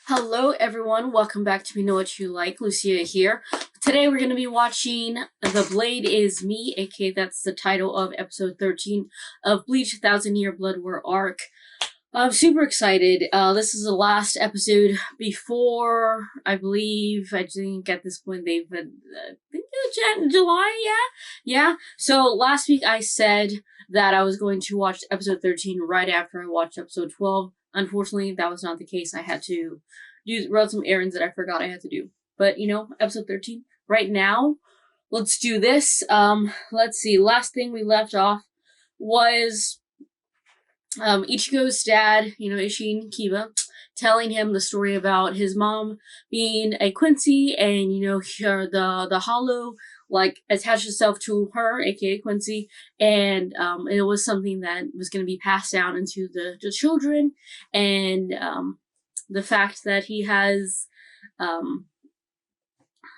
Hello everyone, welcome back to We Know What You Like, Lucia here. Today we're going to be watching The Blade Is Me, aka that's the title of episode 13 of BLEACH 1000 Year Blood War arc. I'm super excited. This is the last episode before, I think at this point they've been, July, yeah? So last week I said that I was going to watch episode 13 right after I watched episode 12. Unfortunately, that was not the case. I had to run some errands that I forgot I had to do. But, episode 13, right now, let's do this. Let's see, last thing we left off was Ichigo's dad, Ishin Kiba, telling him the story about his mom being a Quincy and, the hollow, attached itself to her, aka Quincy, and it was something that was going to be passed down into the children, and the fact that he has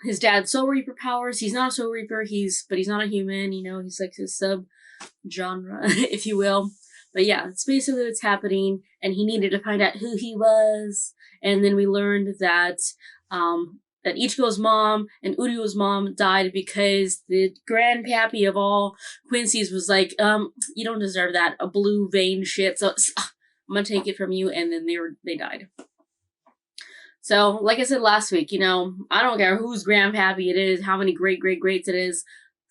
his dad's Soul Reaper powers. He's not a Soul Reaper, but he's not a human, he's like his sub-genre, if you will. But yeah, it's basically what's happening, and he needed to find out who he was, and then we learned that that Ichigo's mom and Urio's mom died because the grandpappy of all Quincy's was like, you don't deserve that, a blue vein shit, so I'm gonna take it from you, and then they died. So, like I said last week, I don't care whose grandpappy it is, how many great-great-greats it is,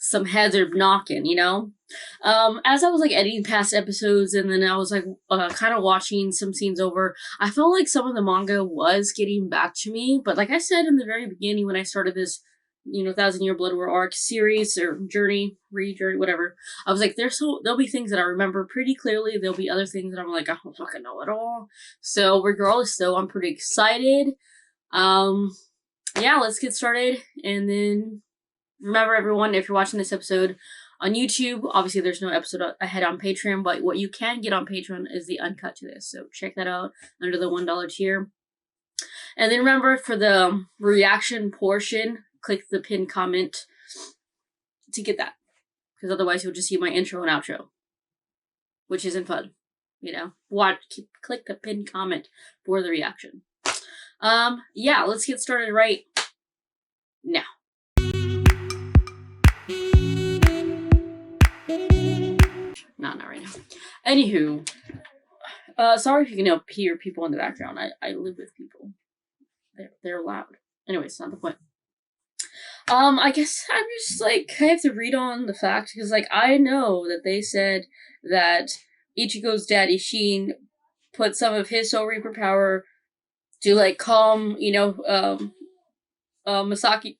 some heads are knocking, As I was, editing past episodes, and then I was, kind of watching some scenes over, I felt like some of the manga was getting back to me, but like I said in the very beginning when I started this, 1000 Year Blood War arc series, or journey, whatever, I was like, there'll be things that I remember pretty clearly, there'll be other things that I'm like, I don't fucking know at all. So, regardless, though, I'm pretty excited. Yeah, let's get started, and then remember, everyone, if you're watching this episode on YouTube, obviously there's no episode ahead on Patreon, but what you can get on Patreon is the uncut to this, so check that out under the $1 tier. And then remember, for the reaction portion, click the pinned comment to get that, because otherwise you'll just see my intro and outro, which isn't fun, click the pinned comment for the reaction. Yeah, let's get started right now. Not right now. Anywho, sorry if you can hear people in the background. I live with people. They're loud. Anyways, it's not the point. I guess I'm just I have to read on the fact, because I know that they said that Ichigo's dad Ishin put some of his Soul Reaper power to calm, Misaki,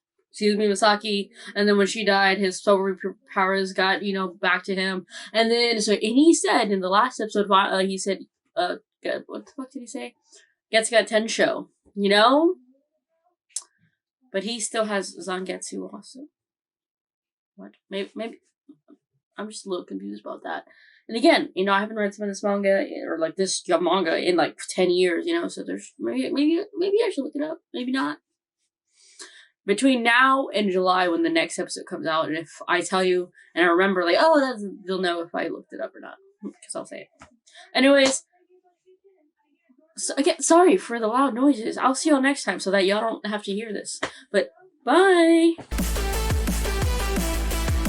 and then when she died, his Soul Reaper powers got, back to him, and he said in the last episode, he said, what the fuck did he say? Getsuga Tensho, but he still has Zangetsu also. What? Maybe, I'm just a little confused about that. And again, I haven't read some of this manga, or this manga in 10 years, so there's, maybe I should look it up, maybe not. Between now and July, when the next episode comes out, and if I tell you, and I remember, you'll know if I looked it up or not, because I'll say it. Anyways, so, again, sorry for the loud noises. I'll see y'all next time, so that y'all don't have to hear this. But, bye!